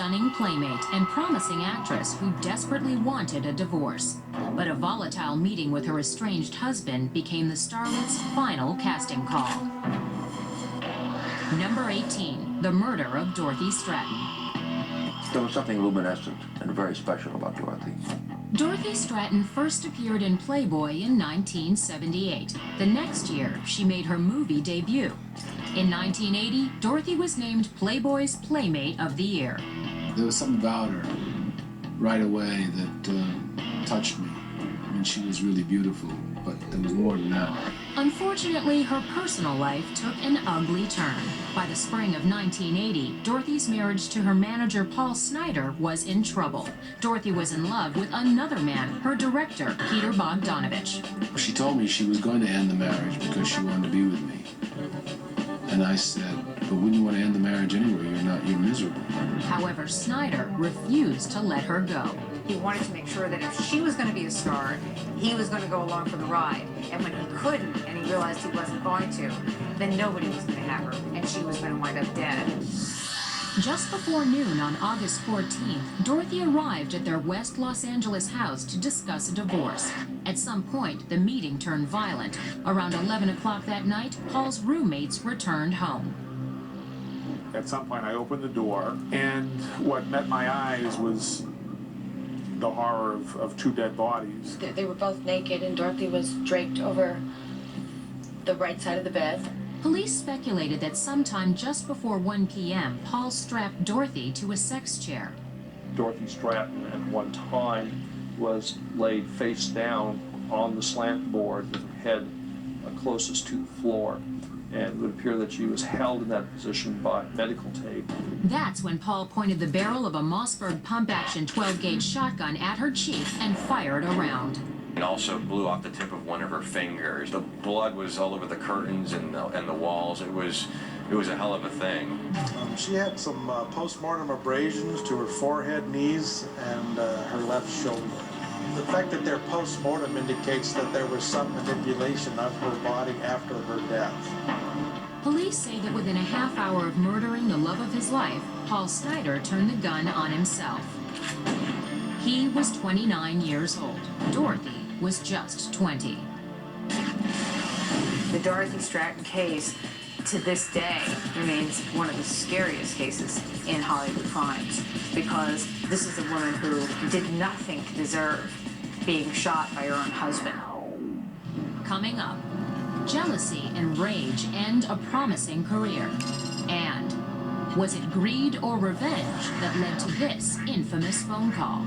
stunning playmate and promising actress who desperately wanted a divorce. But a volatile meeting with her estranged husband became the starlet's final casting call. Number 18, the murder of Dorothy Stratton. There was something luminescent and very special about Dorothy. Dorothy Stratton first appeared in Playboy in 1978. The next year, she made her movie debut. In 1980, Dorothy was named Playboy's Playmate of the Year. There was something about her right away that touched me. I mean, she was really beautiful, but there was more than that. Unfortunately, her personal life took an ugly turn. By the spring of 1980, Dorothy's marriage to her manager Paul Snider was in trouble. Dorothy was in love with another man, her director, Peter Bogdanovich. She told me she was going to end the marriage because she wanted to be with me. And I said, but wouldn't you want to end the marriage anyway? You're miserable. However, Snider refused to let her go. He wanted to make sure that if she was going to be a star, he was going to go along for the ride. And when he couldn't, and he realized he wasn't going to, then nobody was going to have her, and she was going to wind up dead. Just before noon on August 14th, Dorothy arrived at their West Los Angeles house to discuss a divorce. At some point, the meeting turned violent. Around 11 o'clock that night, Paul's roommates returned home. At some point, I opened the door, and what met my eyes was the horror of two dead bodies. They were both naked, and Dorothy was draped over the right side of the bed. Police speculated that sometime just before 1 p.m., Paul strapped Dorothy to a sex chair. Dorothy Stratton at one time was laid face down on the slant board with her head closest to the floor. And it would appear that she was held in that position by medical tape. That's when Paul pointed the barrel of a Mossberg pump-action 12-gauge shotgun at her cheek and fired a round. It also blew off the tip of one of her fingers. The blood was all over the curtains and the walls. It was a hell of a thing. She had some post-mortem abrasions to her forehead, knees, and her left shoulder. The fact that they're post-mortem indicates that there was some manipulation of her body after her death. Police say that within a half hour of murdering the love of his life, Paul Snider turned the gun on himself. He was 29 years old. Dorothy was just 20. The Dorothy Stratton case, to this day, remains one of the scariest cases in Hollywood crimes, because this is a woman who did nothing to deserve being shot by her own husband. Coming up, jealousy and rage end a promising career. And was it greed or revenge that led to this infamous phone call?